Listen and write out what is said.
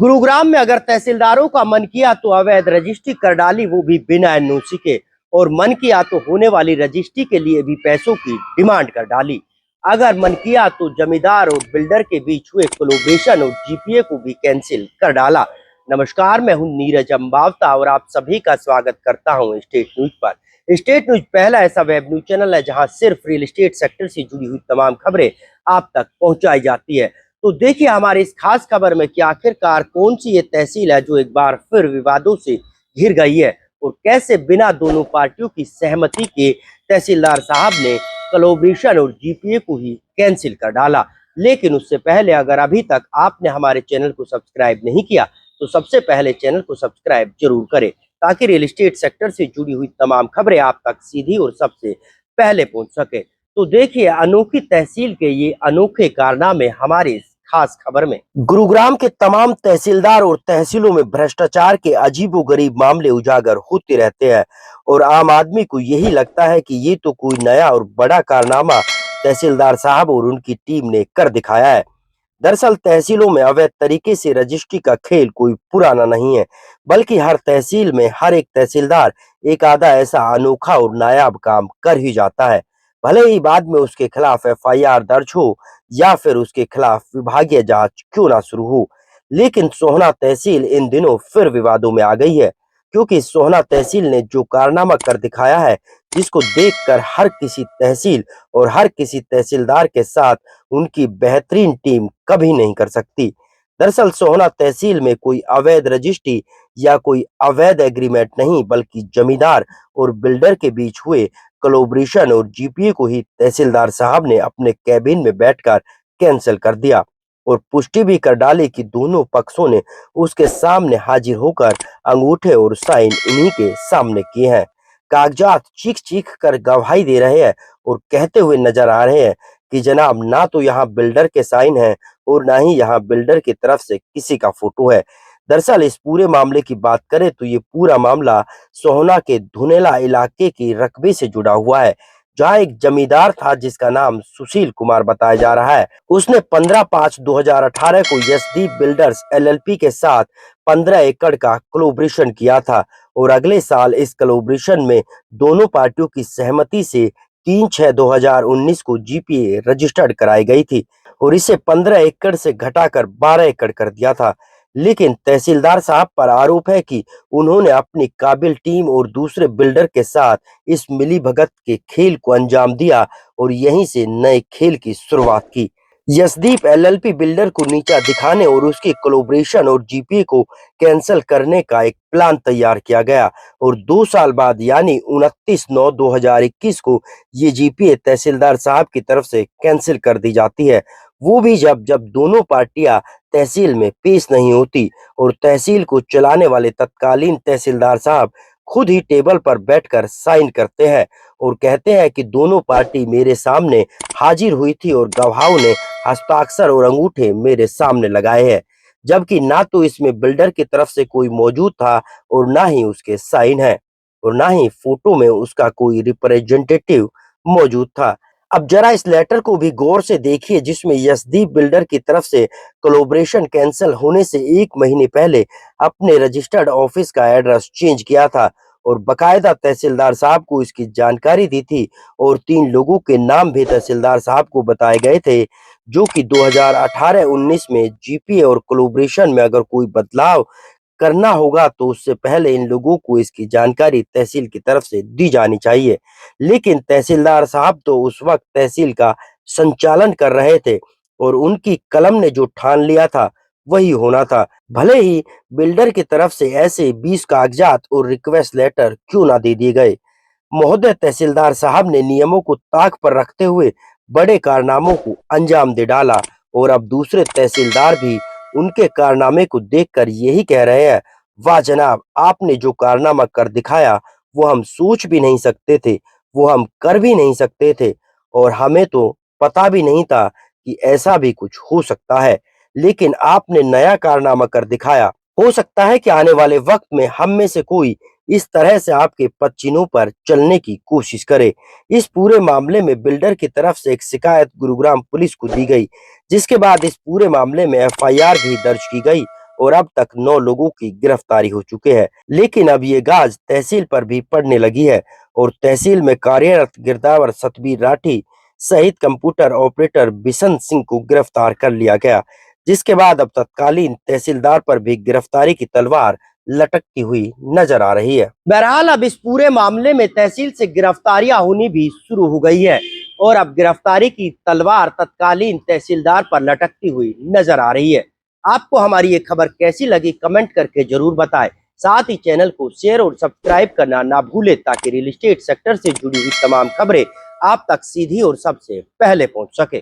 गुरुग्राम में अगर तहसीलदारों का मन किया तो अवैध रजिस्ट्री कर डाली, वो भी बिना एनओसी के। और मन किया तो होने वाली रजिस्ट्री के लिए भी पैसों की डिमांड कर डाली। अगर मन किया तो जमींदार और बिल्डर के बीच हुए कोलैबोरेशन और जीपीए को भी कैंसिल कर डाला। नमस्कार, मैं हूं नीरज अंबावता और आप सभी का स्वागत करता हूं स्टेट न्यूज पर। स्टेट न्यूज पहला ऐसा वेब न्यूज चैनल है जहां सिर्फ रियल एस्टेट सेक्टर से जुड़ी हुई तमाम खबरें आप तक पहुंचाई जाती है। तो देखिए हमारी इस खास खबर में कि आखिरकार कौन सी ये तहसील है जो एक बार फिर विवादों से घिर गई है, और कैसे बिना दोनों पार्टियों की सहमति के तहसीलदार साहब ने कोलैबोरेशन और जीपीए को ही कैंसिल कर डाला। लेकिन उससे पहले अगर अभी तक आपने हमारे चैनल को सब्सक्राइब नहीं किया तो सबसे पहले चैनल को सब्सक्राइब जरूर करें, ताकि रियल एस्टेट सेक्टर से जुड़ी हुई तमाम खबरें आप तक सीधी और सबसे पहले पहुंच सके। तो देखिए अनोखी तहसील के ये अनोखे कारनामे हमारे इस खास खबर में। गुरुग्राम के तमाम तहसीलदार और तहसीलों में भ्रष्टाचार के अजीबोगरीब मामले उजागर होते रहते हैं, और आम आदमी को यही लगता है कि ये तो कोई नया और बड़ा कारनामा तहसीलदार साहब और उनकी टीम ने कर दिखाया है। दरअसल तहसीलों में अवैध तरीके से रजिस्ट्री का खेल कोई पुराना नहीं है, बल्कि हर तहसील में हर एक तहसीलदार एक आधा ऐसा अनोखा और नायाब काम कर ही जाता है। भले ही बाद में उसके खिलाफ एफआईआर दर्ज हो या फिर उसके खिलाफ विभागीय जांच क्यों ना शुरू हो, लेकिन सोहना तहसील इन दिनों फिर विवादों में आ गई है, क्योंकि सोहना तहसील ने जो कारनामा कर दिखाया है, जिसको देखकर हर किसी तहसील और हर किसी तहसीलदार के साथ उनकी बेहतरीन टीम कभी नहीं कर सकती। दरअसल सोहना तहसील में कोई अवैध रजिस्ट्री या कोई अवैध एग्रीमेंट नहीं, बल्कि जमींदार और बिल्डर के बीच हुए कोलैबोरेशन और जीपीए को ही तहसीलदार साहब ने अपने कैबिन में बैठकर कैंसिल कर दिया, और पुष्टि भी कर डाली कि दोनों पक्षों ने उसके सामने हाजिर होकर अंगूठे और साइन इन्हीं के सामने किए हैं। कागजात चीख चीख कर गवाही दे रहे हैं और कहते हुए नजर आ रहे हैं कि जनाब, ना तो यहाँ बिल्डर के साइन हैं और ना ही यहाँ बिल्डर की तरफ से किसी का फोटो है। दरअसल इस पूरे मामले की बात करें तो ये पूरा मामला सोहना के धुनेला इलाके की रकबे से जुड़ा हुआ है, जहाँ एक जमींदार था जिसका नाम सुशील कुमार बताया जा रहा है। उसने 15/5/2018 को यशदीप बिल्डर्स एलएलपी के साथ 15 एकड़ का कोलैबोरेशन किया था, और अगले साल इस कोलैबोरेशन में दोनों पार्टियों की सहमति से 3/6/2019 को जीपीए रजिस्टर्ड कराई गई थी, और इसे 15 एकड़ से घटाकर 12 एकड़ कर दिया था। लेकिन तहसीलदार साहब पर आरोप है कि उन्होंने अपनी काबिल टीम और दूसरे बिल्डर के साथ इस मिलीभगत के खेल को अंजाम दिया और यहीं से नए खेल की शुरुआत की। यशदीप एलएलपी बिल्डर को नीचा दिखाने और उसके कोलैबोरेशन और जीपीए को कैंसिल करने का एक प्लान तैयार किया गया, और 2 साल बाद यानी 29/9/2021 को ये जीपीए तहसीलदार साहब की तरफ से कैंसिल कर दी जाती है। वो भी जब जब दोनों पार्टियां तहसील में पेश नहीं होती, और तहसील को चलाने वाले तत्कालीन तहसीलदार साहब खुद ही टेबल पर बैठकर साइन करते हैं और कहते हैं कि दोनों पार्टी मेरे सामने हाजिर हुई थी और गवाहों ने हस्ताक्षर और अंगूठे मेरे सामने लगाए हैं, जबकि ना तो इसमें बिल्डर की तरफ से कोई मौजूद था और ना ही उसके साइन है, और ना ही फोटो में उसका कोई रिप्रेजेंटेटिव मौजूद था। अब जरा इस लेटर को भी गौर से देखिए, जिसमें यशदीप बिल्डर की तरफ से कोलैबोरेशन कैंसिल होने से 1 महीने पहले अपने रजिस्टर्ड ऑफिस का एड्रेस चेंज किया था, और बकायदा तहसीलदार साहब को इसकी जानकारी दी थी, और 3 लोगों के नाम भी तहसीलदार साहब को बताए गए थे, जो कि 2018-19 में जीपीए और कोलैबोरेशन में अगर कोई बदलाव करना होगा तो उससे पहले इन लोगों को इसकी जानकारी तहसील की तरफ से दी जानी चाहिए। लेकिन तहसीलदार साहब तो उस वक्त तहसील का संचालन कर रहे थे, और उनकी कलम ने जो ठान लिया था वही होना था, भले ही बिल्डर की तरफ से ऐसे 20 कागजात और रिक्वेस्ट लेटर क्यों ना दे दिए गए। महोदय तहसीलदार साहब ने नियमों को ताक पर रखते हुए बड़े कारनामों को अंजाम दे डाला, और अब दूसरे तहसीलदार भी उनके कारनामे को देखकर यही कह रहे हैं, वाह जनाब, आपने जो कारनामा कर दिखाया वो हम सोच भी नहीं सकते थे, वो हम कर भी नहीं सकते थे, और हमें तो पता भी नहीं था कि ऐसा भी कुछ हो सकता है, लेकिन आपने नया कारनामा कर दिखाया। हो सकता है कि आने वाले वक्त में हम में से कोई इस तरह से आपके पदचिन्हों पर चलने की कोशिश करे। इस पूरे मामले में बिल्डर की तरफ से एक शिकायत गुरुग्राम पुलिस को दी गई, जिसके बाद इस पूरे मामले में एफआईआर भी दर्ज की गई, और अब तक 9 लोगों की गिरफ्तारी हो चुके हैं। लेकिन अब ये गाज तहसील पर भी पड़ने लगी है और तहसील में कार्यरत गिरदावर सतबीर राठी सहित कंप्यूटर ऑपरेटर बिशन सिंह को गिरफ्तार कर लिया गया, जिसके बाद अब तत्कालीन तहसीलदार पर भी गिरफ्तारी की तलवार लटकती हुई नजर आ रही है। बहरहाल अब इस पूरे मामले में तहसील से गिरफ्तारियां होनी भी शुरू हो गई है और अब गिरफ्तारी की तलवार तत्कालीन तहसीलदार पर लटकती हुई नजर आ रही है। आपको हमारी ये खबर कैसी लगी कमेंट करके जरूर बताएं। साथ ही चैनल को शेयर और सब्सक्राइब करना ना भूलें ताकि रियल एस्टेट सेक्टर से जुड़ी हुई तमाम खबरें आप तक सीधी और सबसे पहले पहुंच सके।